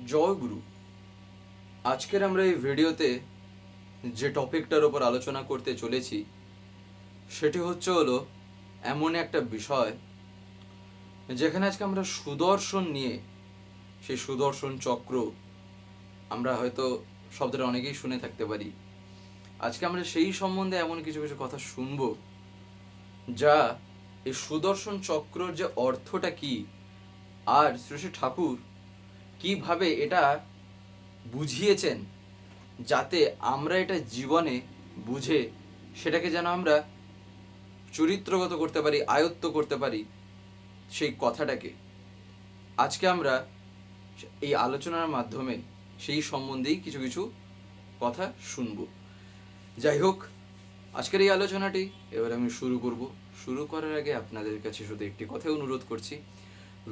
জয় গুরু। আজকের আমরা এই ভিডিওতে যে টপিকটার ওপর আলোচনা করতে চলেছি সেটি হলো এমন একটা বিষয় যেখানে আজকে আমরা সুদর্শন নিয়ে, সেই সুদর্শন চক্র আমরা হয়তো শব্দটা অনেকেই শুনে থাকতে পারি। আজকে আমরা সেই সম্বন্ধে এমন কিছু কিছু কথা শুনবো যা এই সুদর্শন চক্রর যে অর্থটা কি, আর শ্রী শ্রী ঠাকুর কিভাবে এটা বুঝিয়েছেন, যাতে আমরা এটা জীবনে বুঝে সেটাকে যেন আমরা চরিত্রগত করতে পারি, আয়ত্ত করতে পারি। সেই কথাটাকে আজকে আমরা এই আলোচনার মাধ্যমে সেই সম্বন্ধেই কিছু কিছু কথা শুনব। যাই হোক, আজকের এই আলোচনাটি এবার আমি শুরু করব। শুরু করার আগে আপনাদের কাছে শুধু একটি কথাই অনুরোধ করছি,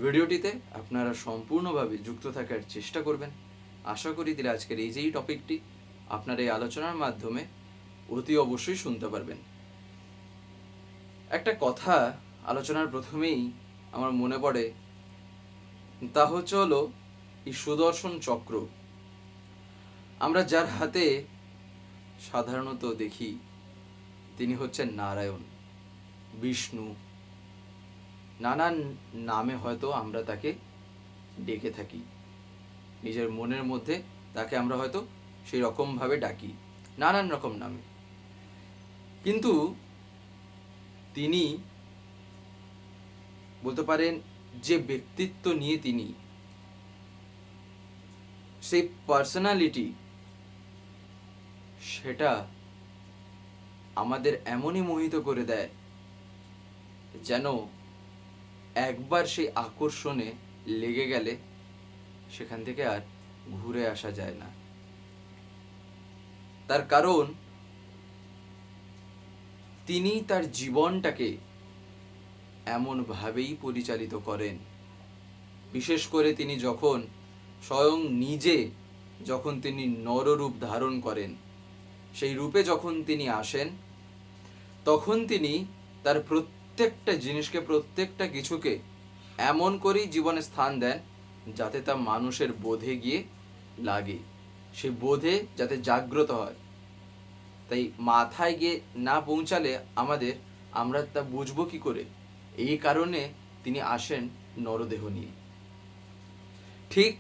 ভিডিওটিতে আপনারা সম্পূর্ণভাবে যুক্ত থাকার চেষ্টা করবেন। আশা করি দিলে আজকের এই যেই টপিকটি আপনার এই আলোচনার মাধ্যমে অতি অবশ্যই শুনতে পারবেন। একটা কথা আলোচনার প্রথমেই আমার মনে পড়ে, তা হলো এই সুদর্শন চক্র। আমরা যার হাতে সাধারণত দেখি তিনি হচ্ছেন নারায়ণ, বিষ্ণু, নানান নামে হয়তো আমরা তাকে ডেকে থাকি। নিজের মনের মধ্যে তাকে আমরা হয়তো সেই রকমভাবে ডাকি, নানান রকম নামে। কিন্তু তিনি বলতে পারেন যে ব্যক্তিত্ব নিয়ে তিনি, সেই পার্সোনালিটি, সেটা আমাদের এমনই মোহিত করে দেয় যেন একবার সেই আকর্ষণে লেগে গেলে সেখান থেকে আর ঘুরে আসা যায় না। তার কারণ তিনি তার জীবনটাকে এমনভাবেই পরিচালিত করেন। বিশেষ করে তিনি যখন স্বয়ং নিজে যখন তিনি নররূপ ধারণ করেন, সেই রূপে যখন তিনি আসেন, তখন তিনি তার প্রত্যেকটা জিনিসকে, প্রত্যেকটা কিছুকে এমন করেই জীবনে স্থান দেন যাতে তা মানুষের বোধে গিয়ে লাগে, সে বোধে যাতে জাগ্রত হয়। তাই মাথায় গিয়ে না পৌঁছালে আমরা তা বুঝবো কি করে? এই কারণে তিনি আসেন নরদেহ নিয়ে। ঠিক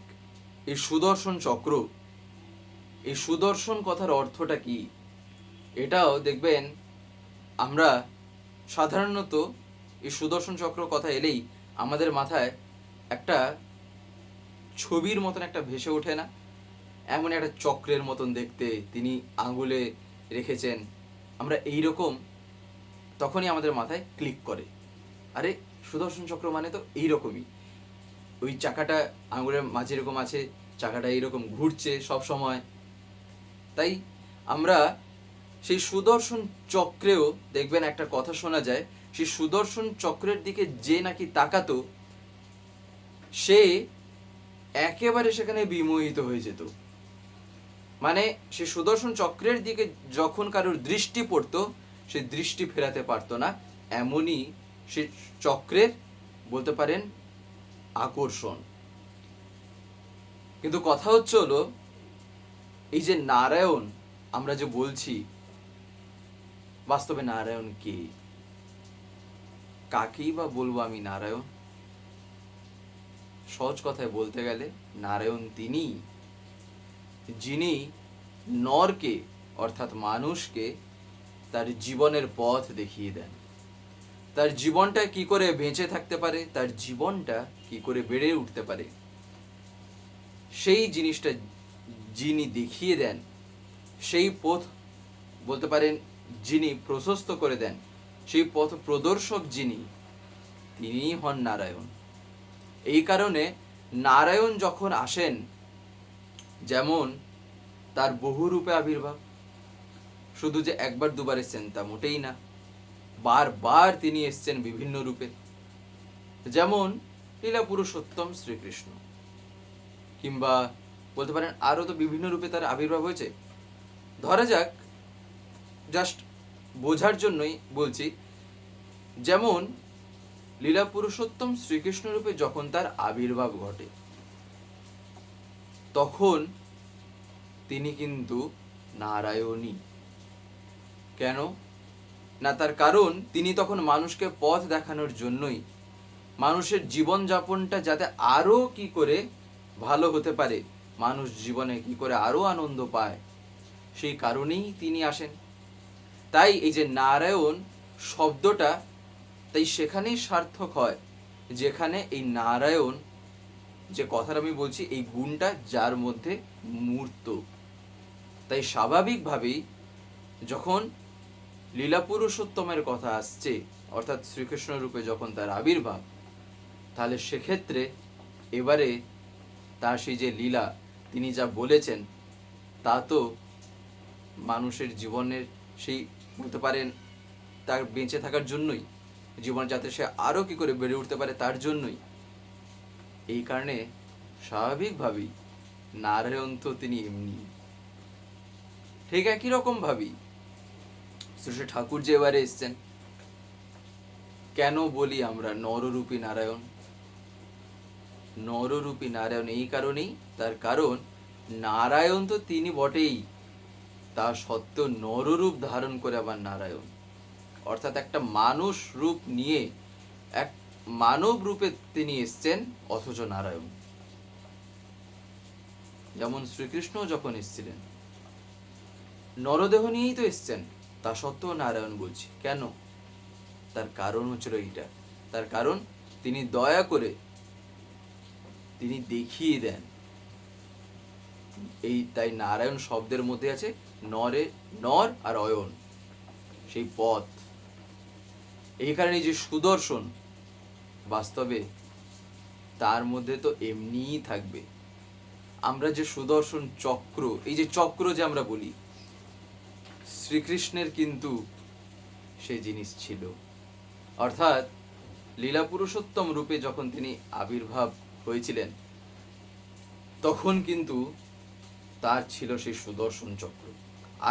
এই সুদর্শন চক্র, এই সুদর্শন কথার অর্থটা কি, এটাও দেখবেন আমরা সাধারণত এই সুদর্শন চক্র কথা এলেই আমাদের মাথায় একটা ছবির মতন একটা ভেসে ওঠে না? এমন একটা চক্রের মতন দেখতে, তিনি আঙুলে রেখেছেন, আমরা এইরকম তখনই আমাদের মাথায় ক্লিক করে, আরে সুদর্শন চক্র মানে তো এইরকমই। ওই চাকাটা আঙুলের মাঝে এরকম আছে, চাকাটা এইরকম ঘুরছে সব সময়। তাই আমরা সেই সুদর্শন চক্রেও দেখবেন একটা কথা শোনা যায়, সেই সুদর্শন চক্রের দিকে যে নাকি তাকাতো সে একেবারে সেখানে বিমোহিত হয়ে যেত। মানে সে সুদর্শন চক্রের দিকে যখন কারোর দৃষ্টি পড়তো, সে দৃষ্টি ফেরাতে পারতো না, এমনই সে চক্রের বলতে পারেন আকর্ষণ। কিন্তু কথা হলো এই যে নারায়ণ আমরা যে বলছি, বাস্তবে নারায়ণ কে? কাকেই বা বলবো আমি নারায়ণ? সহজ কথায় বলতে গেলে নারায়ণ তিনি, যিনি নরকে অর্থাৎ মানুষকে তার জীবনের পথ দেখিয়ে দেন। তার জীবনটা কি করে বেঁচে থাকতে পারে, তার জীবনটা কি করে বেড়ে উঠতে পারে, সেই জিনিসটা যিনি দেখিয়ে দেন, সেই পথ বলতে পারেন যিনি প্রশস্ত করে দেন, সেই পথ প্রদর্শক যিনি, তিনিই হন নারায়ণ। এই কারণে নারায়ণ যখন আসেন, যেমন তার বহু রূপে আবির্ভাব, শুধু যে একবার দুবার এসছেন তা মোটেই না, বারবার তিনি এসছেন বিভিন্ন রূপে। যেমন লীলা পুরুষোত্তম শ্রীকৃষ্ণ, কিংবা বলতে পারেন আরো তো বিভিন্ন রূপে তার আবির্ভাব হয়েছে। ধরা যাক, জাস্ট বোঝার জন্যই বলছি, যেমন লীলা পুরুষোত্তম শ্রীকৃষ্ণ রূপে যখন তার আবির্ভাব ঘটে, তখন তিনি কিন্তু নারায়ণী। কেন না, তার কারণ তিনি তখন মানুষকে পথ দেখানোর জন্যই, মানুষের জীবনযাপনটা যাতে আরো কি করে ভালো হতে পারে, মানুষ জীবনে কি করে আরো আনন্দ পায়, সেই কারণেই তিনি আসেন। তাই এই যে নারায়ণ শব্দটা তাই সেখানেই সার্থক হয় যেখানে এই নারায়ণ যে কথাটা আমি বলছি, এই গুণটা যার মধ্যে মূর্ত। তাই স্বাভাবিকভাবেই যখন লীলা পুরুষোত্তমের কথা আসছে, অর্থাৎ শ্রীকৃষ্ণ রূপে যখন তার আবির্ভাব, তাহলে সেক্ষেত্রে এবারে তার সেই যে লীলা তিনি যা বলেছেন তা তো মানুষের জীবনের সেই বলতে পারেন তার বেঁচে থাকার জন্যই, জীবন যাতে সে আরো কি করে বেড়ে উঠতে পারে তার জন্যই। এই কারণে স্বাভাবিকভাবেই নারায়ণ তো তিনি এমনি। ঠিক একই রকম ভাবেই শ্রী ঠাকুর যে এবারে এসছেন, কেন বলি আমরা নররূপী নারায়ণ? নররূপী নারায়ণ এই কারণেই, তার কারণ নারায়ণ তো তিনি বটেই, তা সত্ত্বেও নররূপ ধারণ করে আবার নারায়ণ, অর্থাৎ একটা মানুষ রূপ নিয়ে এক মানব রূপে তিনি এসছেন, অথচ নারায়ণ। যেমন শ্রীকৃষ্ণ যখন এসেছিলেন নরদেহ নিয়েই তো এসছেন, তা সত্ত্বেও নারায়ণ বলছি। কেন? তার কারণ হচ্ছিল এইটা, তার কারণ তিনি দয়া করে তিনি দেখিয়ে দেন। এই তাই নারায়ণ শব্দের মধ্যে আছে নর আর অয়ন, সেই পথ। এই কারণে যে সুদর্শন বাস্তবে তার মধ্যে তো এমনিই থাকবে। আমরা যে সুদর্শন চক্র, এই যে চক্র যে আমরা বলি, শ্রীকৃষ্ণের কিন্তু সেই জিনিস ছিল। অর্থাৎ লীলা পুরুষোত্তম রূপে যখন তিনি আবির্ভাব হয়েছিলেন তখন কিন্তু তার ছিল সেই সুদর্শন চক্র।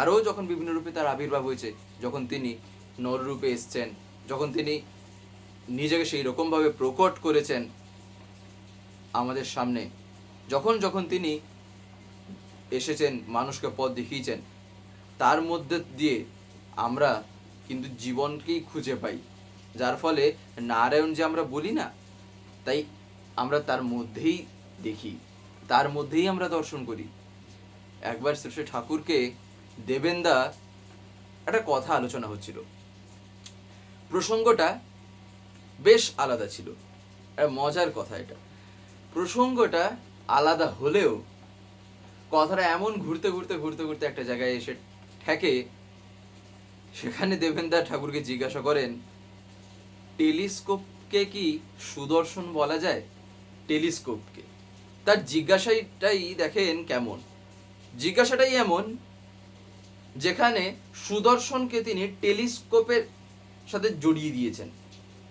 আরও যখন বিভিন্ন রূপে তার আবির্ভাব হয়েছে, যখন তিনি নররূপে এসছেন, যখন তিনি নিজেকে সেই রকমভাবে প্রকট করেছেন আমাদের সামনে, যখন যখন তিনি এসেছেন মানুষকে পথ দেখিয়েছেন, তার মধ্যে দিয়ে আমরা কিন্তু জীবনকেই খুঁজে পাই, যার ফলে নারায়ণ যে আমরা বলি না, তাই আমরা তার মধ্যেই দেখি, তার মধ্যেই আমরা দর্শন করি। একবার শ্রী ঠাকুরকে দেবেন্দা একটা কথা আলোচনা হচ্ছিল, প্রসঙ্গটা বেশ আলাদা ছিল, একটা মজার কথা। এটা প্রসঙ্গটা আলাদা হলেও কথাটা এমন ঘুরতে ঘুরতে ঘুরতে ঘুরতে একটা জায়গায় এসে ঠেকে, সেখানে দেবেন্দা ঠাকুরকে জিজ্ঞাসা করেন, টেলিস্কোপকে কি সুদর্শন বলা যায়? টেলিস্কোপকে। তার জিজ্ঞাসাটাই দেখেন কেমন, জিজ্ঞাসাটাই এমন যেখানে সুদর্শনকে তিনি টেলিস্কোপের সাথে জড়িয়ে দিয়েছেন,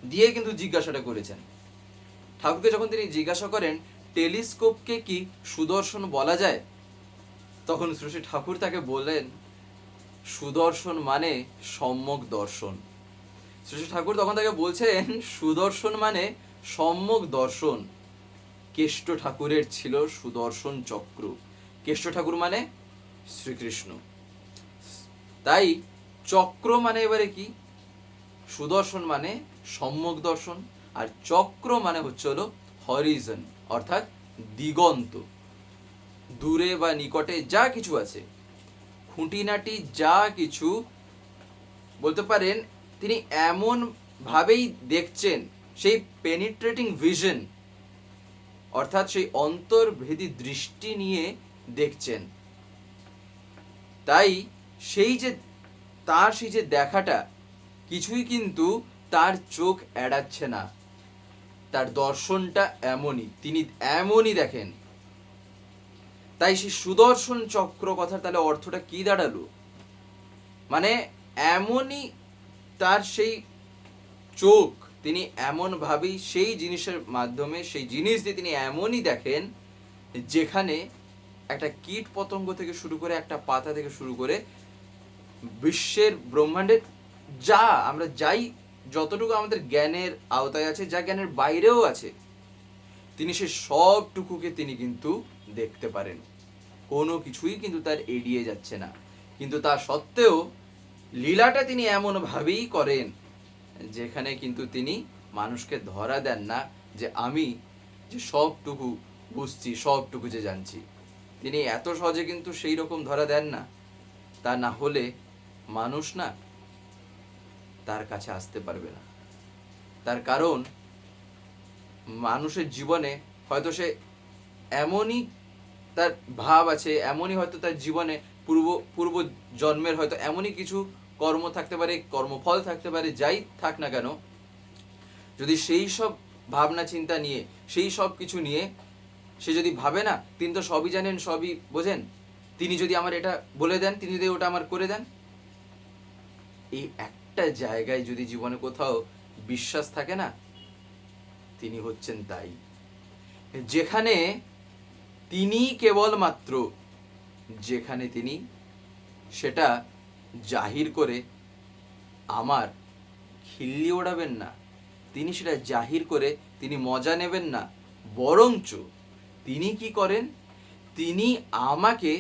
দিয়ে কিন্তু জিজ্ঞাসাটা করেছেন। ঠাকুরকে যখন তিনি জিজ্ঞাসা করেন টেলিস্কোপকে কি সুদর্শন বলা যায়, তখন শ্রী ঠাকুর তাকে বললেন সুদর্শন মানে সম্যক দর্শন। শ্রী ঠাকুর তখন তাকে বলছেন সুদর্শন মানে সম্যক দর্শন। কেষ্ট ঠাকুরের ছিল সুদর্শন চক্র, কেষ্ট ঠাকুর মানে শ্রীকৃষ্ণ। তাই চক্র মানে এবারে কি, সুদর্শন মানে সম্যক দর্শন, আর চক্র মানে হচ্ছে হলো হরিজন, অর্থাৎ দিগন্ত। দূরে বা নিকটে যা কিছু আছে, খুঁটিনাটি যা কিছু বলতে পারেন, তিনি এমন ভাবেই দেখছেন, সেই পেনিট্রেটিং ভিশন, অর্থাৎ সেই অন্তর্ভেদী দৃষ্টি নিয়ে দেখছেন। তাই সেই যে তার সেই যে দেখাটা কিছুই কিন্তু তার চোখ এড়াচ্ছে না, তার দর্শনটা এমনই, তিনি এমনই দেখেন। তাই সেই সুদর্শন চক্র কথার তাহলে অর্থটা কি দাঁড়ালো? মানে এমনই তার সেই চোখ, তিনি এমন ভাবেই সেই জিনিসের মাধ্যমে, সেই জিনিস দিয়ে তিনি এমনই দেখেন যেখানে একটা কীট পতঙ্গ থেকে শুরু করে, একটা পাতা থেকে শুরু করে, বিশ্বের ব্রহ্মাণ্ডের যা আমরা যাই, যতটুকু আমাদের জ্ঞানের আওতায় আছে, যা জ্ঞানের বাইরেও আছে, তিনি সে সবটুকুকে তিনি কিন্তু দেখতে পারেন, কোনো কিছুই কিন্তু তার এড়িয়ে যাচ্ছে না। কিন্তু তা সত্ত্বেও লীলাটা তিনি এমনভাবেই করেন যেখানে কিন্তু তিনি মানুষকে ধরা দেন না যে আমি যে সবটুকু বুঝছি, সবটুকু যে জানছি। তিনি এত সহজে কিন্তু সেই রকম ধরা দেন না। তা না হলে মানুষ না তার কাছে আসতে পারবে না। তার কারণ মানুষের জীবনে হয়তো সে এমনই তার ভাব আছে, এমনই হয়তো তার জীবনে পূর্ব জন্মের হয়তো এমনই কিছু কর্ম থাকতে পারে, কর্মফল থাকতে পারে, যাই থাক না কেন, যদি সেই সব ভাবনা চিন্তা নিয়ে, সেই সব কিছু নিয়ে সে যদি ভাবে না, তিনি তো সবই জানেন, সবই বোঝেন, তিনি যদি আমার এটা বলে দেন, তিনি যদি ওটা আমার করে দেন, এই একটা জায়গায় যদি জীবনে কোথাও বিশ্বাস থাকে না, তিনি হচ্ছেন তাই, যেখানে তিনি কেবলমাত্র, যেখানে তিনি সেটা জাহির করে আমার খিল্লি ওড়াবেন না, তিনি সেটা জাহির করে তিনি মজা নেবেন না, বরঞ্চ তিনি কি করেন, তিনি আমাকে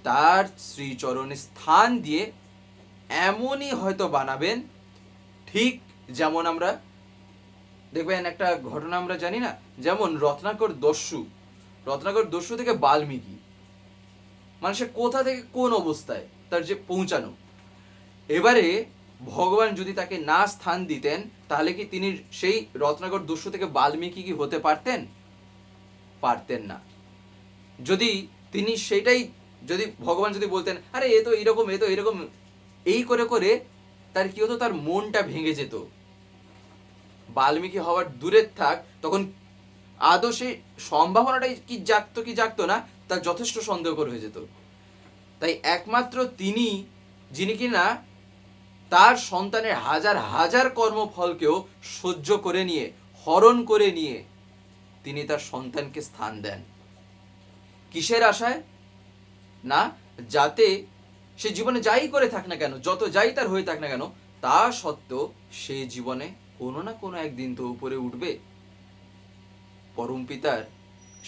তার শ্রীচরণে স্থান দিয়ে এমনই হয়তো বানাবেন, ঠিক যেমন আমরা দেখবেন একটা ঘটনা আমরা জানি না, যেমন রত্নাকর দস্যু থেকে বাল্মীকি, মানে সে কোথা থেকে কোন অবস্থায় তার যে পৌঁছানো, এবারে ভগবান যদি তাকে না স্থান দিতেন, তাহলে কি তিনি সেই রত্নাকর দস্যু থেকে বাল্মীকি কি হতে পারতেন? পারতেন না। যদি তিনি সেটাই, যদি ভগবান যদি বলতেন আরে এ তো এরকম, এই করে করে তার কি হতো, তার মনটা ভেঙে যেত। বাল্মীকি হওয়ার দূরের থাক, তখন আদৌ সেই সম্ভাবনাটাই কি জাগতো না, তার যথেষ্ট সন্দেহকর হয়ে যেত। তাই একমাত্র তিনি, যিনি কিনা তার সন্তানের হাজার হাজার কর্মফলকেও সহ্য করে নিয়ে, হরণ করে নিয়ে তিনি তার সন্তানকে স্থান দেন। কিসের আশায়? না, যাতে সে জীবনে যাই করে থাক না কেন, যত যাই তার হয়ে থাক না কেন, তা সত্ত্বেও সে জীবনে কোনো না কোনো একদিন তো উপরে উঠবে। পরম পিতার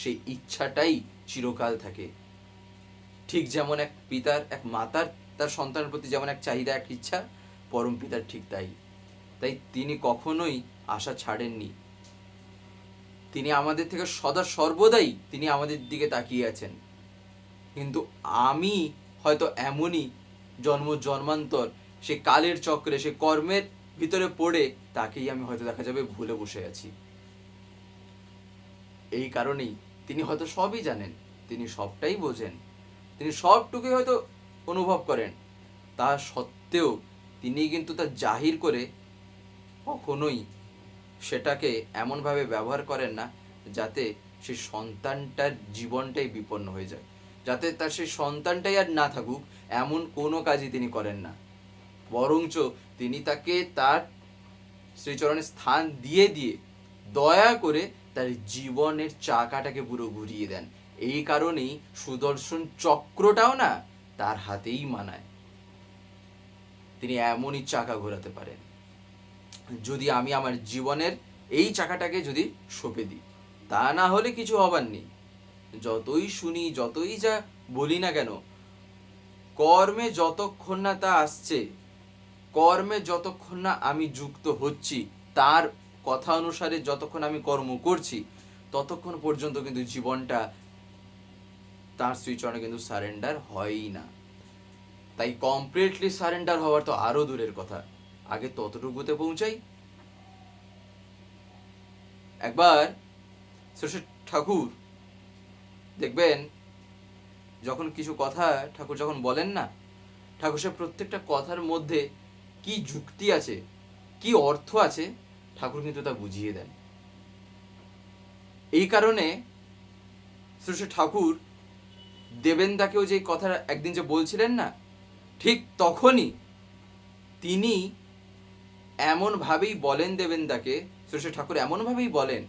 সেই ইচ্ছাটাই চিরকাল থাকে। ঠিক যেমন এক পিতার, এক মাতার তার সন্তানের প্রতি যেমন এক চাহিদা, এক ইচ্ছা, পরম পিতার ঠিক তাই। তাই তিনি কখনোই আশা ছাড়েননি। তিনি আমাদের থেকে সদা সর্বদাই তিনি আমাদের দিকে তাকিয়ে আছেন। কিন্তু আমি হয়তো এমনই জন্মান্তর, সে কালের চক্রে, সে কর্মের ভিতরে পড়ে তাকেই আমি হয়তো দেখা যাবে ভুলে বসে আছি। এই কারণেই তিনি হয়তো সবই জানেন, তিনি সবটাই বোঝেন, তিনি সবটুকুই হয়তো অনুভব করেন, তা সত্ত্বেও তিনি কিন্তু তা জাহির করে কখনোই সেটাকে এমনভাবে ব্যবহার করেন না যাতে সেই সন্তানটার জীবনটাই বিপন্ন হয়ে যায়, যাতে তার সেই সন্তানটাই আর না থাকুক, এমন কোনো কাজই তিনি করেন না। বরঞ্চ তিনি তাকে তার শ্রীচরণে স্থান দিয়ে দিয়ে দয়া করে তার জীবনের চাকাটাকে পুরো ঘুরিয়ে দেন। এই কারণেই সুদর্শন চক্রটাও না তার হাতেই মানায়। তিনি এমনই চাকা ঘোরাতে পারেন। যদি আমি আমার জীবনের এই চাকাটাকে যদি সঁপে দিই, তা না হলে কিছু হবার নেই। যতই শুনি, যতই যা বলি না কেন, কর্মে যতক্ষণ না তা আসছে, কর্মে যতক্ষণ না আমি যুক্ত হচ্ছি, তার কথা অনুসারে যতক্ষণ আমি কর্ম করছি, ততক্ষণ পর্যন্ত কিন্তু জীবনটা তার শ্রীচরণে কিন্তু সারেন্ডার হয়ই না। তাই কমপ্লিটলি সারেন্ডার হওয়ার তো আরো দূরের কথা, আগে ততটুকুতে পৌঁছাই। একবার শ্রী ঠাকুর দেখবেন, যখন কিছু কথা ঠাকুর যখন বলেন না, ঠাকুর সে প্রত্যেকটা কথার মধ্যে কি যুক্তি আছে, কি অর্থ আছে, ঠাকুর কিন্তু তা বুঝিয়ে দেন। এই কারণে শ্রী ঠাকুর দেবেন্দাকেও যে কথা একদিন যে বলছিলেন না, ঠিক তখনই তিনি এমনভাবেই বলেন দেবেন্দাকে, শ্রী ঠাকুর এমনভাবেই বলেন,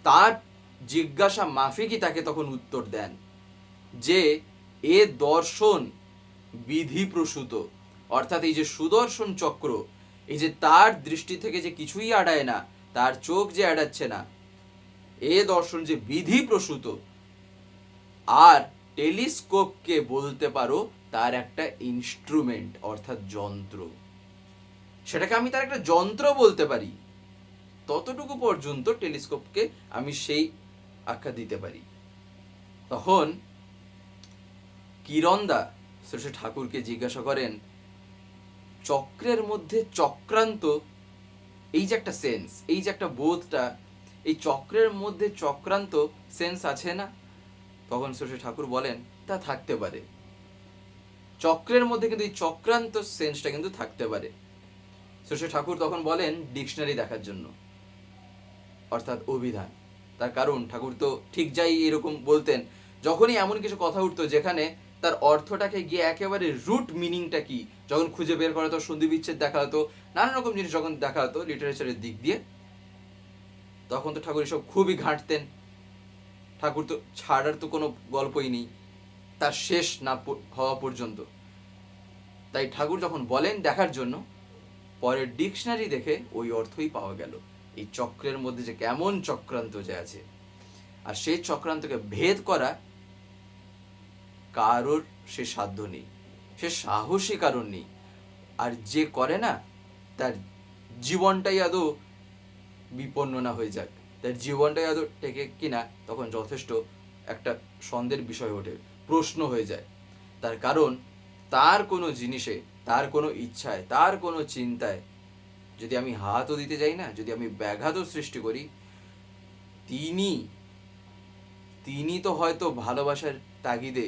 তার জিজ্ঞাসা মাফিকই তাকে তখন উত্তর দেন যে এ দর্শন বিধি প্রসূত, অর্থাৎ এই যে সুদর্শন চক্র, এই যে তার দৃষ্টি থেকে যে কিছুই আড়ায় না, তার চোখ যে এড়াচ্ছে না, এ দর্শন যে বিধি প্রসূত, আর টেলিস্কোপকে বলতে পারো তার একটা ইনস্ট্রুমেন্ট, অর্থাৎ যন্ত্র। সেটাকে আমি তার একটা যন্ত্র বলতে পারি, ততটুকু পর্যন্ত টেলিস্কোপকে আমি সেই আখ্যা দিতে পারি। তখন কিরণদা শ্রী ঠাকুরকে জিজ্ঞাসা করেন, চক্রের মধ্যে চক্রান্ত, এই যে একটা সেন্স, এই যে একটা বোধটা, এই চক্রের মধ্যে চক্রান্ত সেন্স আছে না? তখন শ্রী ঠাকুর বলেন, তা থাকতে পারে। চক্রের মধ্যে কিন্তু এই চক্রান্ত সেন্সটা কিন্তু থাকতে পারে। শ্রী ঠাকুর তখন বলেন ডিকশনারি দেখার জন্য, অর্থাৎ অভিধান। তার কারণ ঠাকুর তো ঠিক যাই এরকম বলতেন, যখনই এমন কিছু কথা উঠতো যেখানে তার অর্থটাকে গিয়ে একেবারে রুট মিনিংটা কি যখন খুঁজে বের করা হতো, সন্ধি বিচ্ছেদ দেখা হতো, নানা রকম জিনিস যখন দেখা হতো লিটারেচারের দিক দিয়ে, তখন তো ঠাকুর এসব খুবই ঘাঁটতেন। ঠাকুর তো ছাড়ার তো কোনো গল্পই নেই তার শেষ না হওয়া পর্যন্ত। তাই ঠাকুর যখন বলেন দেখার জন্য, পরে ডিকশনারি দেখে ওই অর্থই পাওয়া গেল, এই চক্রের মধ্যে যে কেমন চক্রান্ত যে আছে। আর সেই চক্রান্তকে ভেদ করা কারোর সে সাধ্য নেই, সে সাহসী কারণ নেই। আর যে করে না, তার জীবনটাই আদৌ বিপন্ন না হয়ে যাক, তার জীবনটাই আদৌ টেকে কিনা, তখন যথেষ্ট একটা সন্দেহের বিষয় ওঠে, প্রশ্ন হয়ে যায়। তার কারণ তার কোনো জিনিসে, তার কোনো ইচ্ছায়, তার কোনো চিন্তায় যদি আমি হাতও দিতে যাই না, যদি আমি ব্যাঘাতও সৃষ্টি করি, তিনি তো হয়তো ভালোবাসার তাগিদে,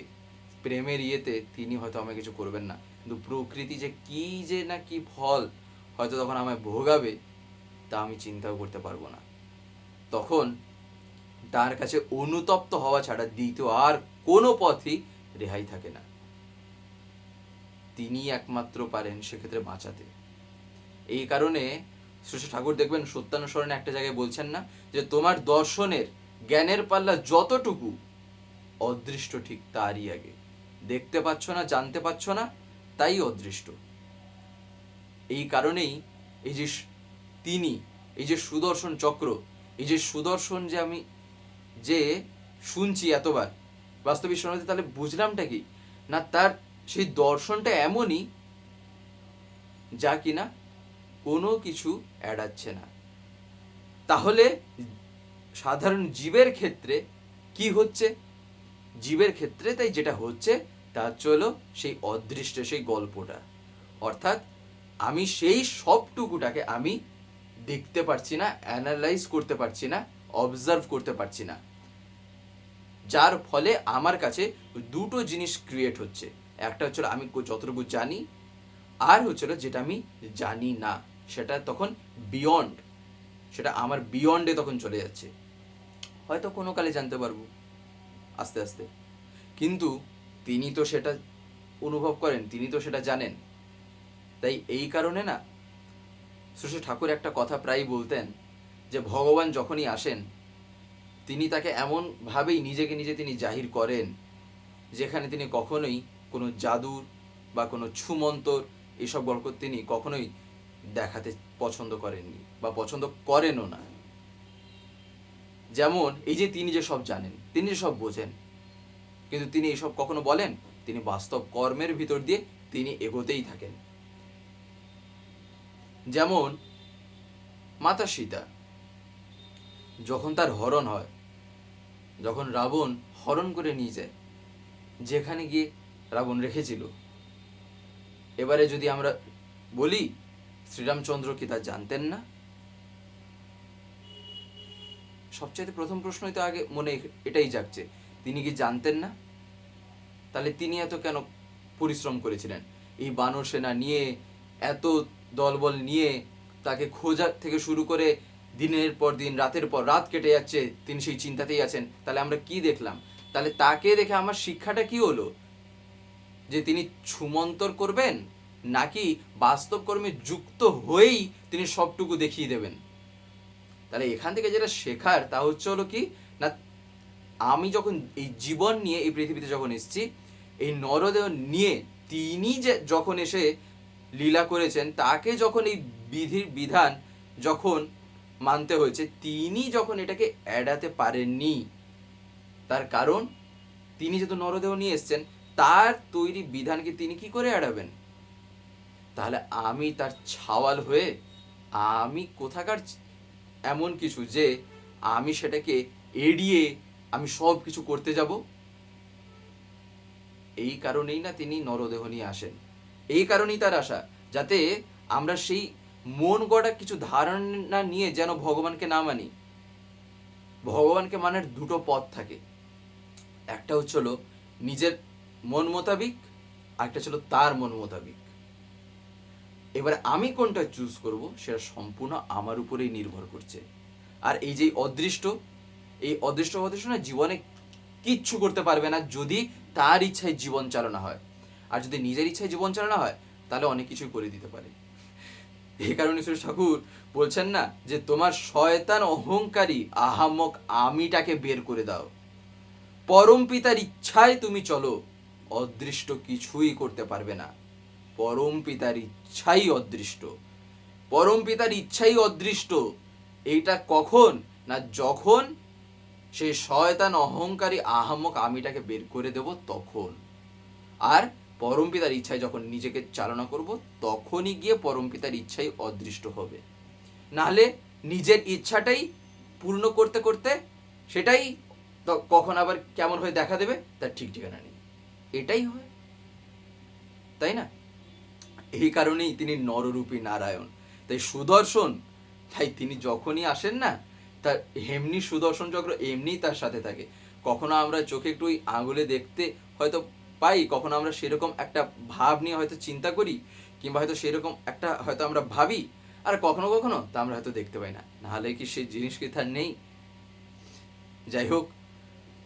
প্রেমের ইয়েতে তিনি হয়তো আমায় কিছু করবেন না, কিন্তু প্রকৃতি যে কি যে না কি ফল হয়তো তখন আমায় ভোগাবে, তা আমি চিন্তাও করতে পারবো না। তখন তার কাছে অনুতপ্ত হওয়া ছাড়া দ্বিতীয় আর কোনো পথই রেহাই থাকে না। তিনি একমাত্র পারেন সেক্ষেত্রে বাঁচাতে। এই কারণে শ্রী ঠাকুর দেখবেন সত্যানুসরণে একটা জায়গায় বলছেন না, যে তোমার দর্শনের জ্ঞানের পাল্লা যতটুকু, অদৃষ্ট ঠিক তারই আগে। দেখতে পাচ্ছ না, জানতে পাচ্ছ না, তাই অদৃষ্ট। এই কারণেই এই যে তিনি, এই যে সুদর্শন চক্র, এই যে সুদর্শন যে আমি যে শুনছি এতবার, বাস্তবিক শোনাতে, তাহলে বুঝলামটা কি না, তার সেই দর্শনটা এমনই যা কিনা কোনো কিছু এড়াচ্ছে না। তাহলে সাধারণ জীবের ক্ষেত্রে কি হচ্ছে? জীবের ক্ষেত্রে তাই যেটা হচ্ছে তা হলো সেই অদৃষ্ট সেই গল্পটা, অর্থাৎ আমি সেই সবটুকুটাকে আমি দেখতে পারছি না, অ্যানালাইজ করতে পারছি না, অবজার্ভ করতে পারছি না, যার ফলে আমার কাছে দুটো জিনিস ক্রিয়েট হচ্ছে। একটা হচ্ছে আমি যতটুকু জানি, আর হচ্ছে যেটা আমি জানি না, সেটা তখন বিয়ন্ড, সেটা আমার বিয়ন্ডে তখন চলে যাচ্ছে। হয়তো কোনো কালে জানতে পারবো আস্তে আস্তে, কিন্তু তিনি তো সেটা অনুভব করেন, তিনি তো সেটা জানেন। তাই এই কারণে না শ্রী ঠাকুর একটা কথা প্রায়ই বলতেন, যে ভগবান যখনই আসেন, তিনি তাকে এমনভাবেই নিজেকে নিজে তিনি জাহির করেন, যেখানে তিনি কখনোই কোনো জাদুর বা কোনো ছুমন্তর এইসব গল্প তিনি কখনোই দেখাতে পছন্দ করেননি বা পছন্দ করেনও না। যেমন এই যে তিনি যে সব জানেন, তিনি যে সব বোঝেন, কিন্তু তিনি এইসব কখনো বলেন? তিনি বাস্তব কর্মের ভিতর দিয়ে তিনি এগোতেই থাকেন। যেমন মাতা সীতা, যখন তার হরণ হয়, যখন রাবণ হরণ করে নিয়ে যায় যেখানে গিয়ে রাবণ রেখেছিল, এবারে যদি আমরা বলি শ্রীরামচন্দ্র কি তা জানতেন না? সবচাইতে প্রথম প্রশ্নই তো আগে মনে এটাই জাগছে, তিনি কি জানতেন না? তাহলে তিনি এত কেন পরিশ্রম করেছিলেন এই বানর সেনা নিয়ে, এত দলবল নিয়ে তাকে খোঁজা থেকে শুরু করে দিনের পর দিন, রাতের পর রাত কেটে যাচ্ছে, তিনি সেই চিন্তাতেই আছেন। তাহলে আমরা কি দেখলাম? তাহলে তাকে দেখে আমার শিক্ষাটা কি হলো? যে তিনি ছুমন্তর করবেন, নাকি বাস্তব কর্মে যুক্ত হয়েই তিনি সবটুকু দেখিয়ে দেবেন? তাহলে এখান থেকে যেটা শেখার তা হচ্ছে হলো কি না, আমি যখন এই জীবন নিয়ে এই পৃথিবীতে যখন এসেছি, এই নরদেহ নিয়ে তিনি যে যখন এসে লীলা করেছেন, তাকে যখন এই বিধির বিধান যখন মানতে হয়েছে, তিনি যখন এটাকে এড়াতে পারেননি, তার কারণ তিনি যেহেতু নরদেহ নিয়ে এসছেন, তার তৈরি বিধানকে তিনি কি করে এড়াবেন? তাহলে আমি তার ছাওয়াল হয়ে আমি কোথাকার এমন কিছু যে আমি সেটাকে এড়িয়ে আমি সব কিছু করতে যাব? এই কারণেই না তিনি নরদেহ নিয়ে আসেন। এই কারণেই তার আশা, যাতে আমরা সেই মন গড়া কিছু ধারণা নিয়ে যেন ভগবানকে না মানি। ভগবানকে মানার দুটো পথ থাকে, একটা হচ্ছিল নিজের মন মোতাবিক, আরেকটা ছিল তার মন মোতাবিক। এবার আমি কোনটা চুজ করব সেটা সম্পূর্ণ আমার উপরেই নির্ভর করছে। আর এই যে অদৃষ্ট, এই অদৃষ্ট না জীবনে কিচ্ছু করতে পারবে না যদি তার ইচ্ছায় জীবন চালানো হয়। আর যদি নিজের ইচ্ছায় জীবন চালানো হয় তাহলে অনেক কিছুই করে দিতে পারে। এই কারণে সুরেশ ঠাকুর বলছেন না যে তোমার শয়তান অহংকারী আহাম্মক আমিটাকে বের করে দাও, পরম পিতার ইচ্ছায় তুমি চলো, অদৃষ্ট কিছুই করতে পারবে না। পরম পিতার ইচ্ছাই অদৃষ্ট, পরম পিতার ইচ্ছাই অদৃষ্ট। এইটা কখন না, যখন সেই শয়তান অহংকারী আহাম্মক আমিটাকে বের করে দেব তখন। আর পরম পিতার ইচ্ছায় যখন নিজেকে চালনা করব তখনই গিয়ে পরম পিতার ইচ্ছাই অদৃষ্ট হবে। নাহলে নিজের ইচ্ছাটাই পূর্ণ করতে করতে সেটাই কখন আবার কেমন হয়ে দেখা দেবে তার ঠিক ঠিকানা নেই। এটাই হয়, তাই না? এই কারণেই তিনি নররূপী নারায়ণ। তাই সুদর্শন, তাই তিনি যখনই আসেন না তার এমনি সুদর্শন চক্র এমনিই তার সাথে থাকে। কখনো আমরা চোখে একটু আঙুলে দেখতে হয়তো পাই, কখনো আমরা সেরকম একটা ভাব নিয়ে হয়তো চিন্তা করি, কিংবা হয়তো সেরকম একটা হয়তো আমরা ভাবি, আর কখনো কখনো তা আমরা হয়তো দেখতে পাই না। নাহলে কি সেই জিনিস কি তার নেই? যাই হোক,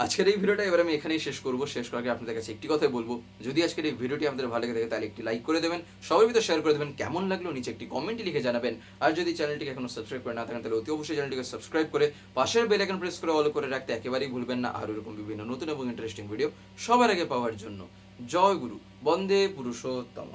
আজকের এই ভিডিওটা এবার আমি এখানেই শেষ করবো। শেষ করার আগে আপনাদের কাছে একটি কথাই বলবো, যদি আজকের এই ভিডিওটি আপনাদের ভালো লেগে থাকে তাহলে একটি লাইক করে দেবেন, সবার ভিতরে শেয়ার করে দেবেন, কেমন লাগলো নিচে একটি কমেন্টে লিখে জানাবেন। আর যদি চ্যানেলটিকে এখনো সাবস্ক্রাইব করে না থাকেন তাহলে অতি অবশ্যই চ্যানেলটিকে সাবস্ক্রাইব করে পাশের বেল আইকন প্রেস করে অল করে রাখতে একেবারেই ভুলবেন না, আর এরকম বিভিন্ন নতুন এবং ইন্টারেস্টিং ভিডিও সবার আগে পাওয়ার জন্য। জয় গুরু, বন্দে পুরুষোত্তম।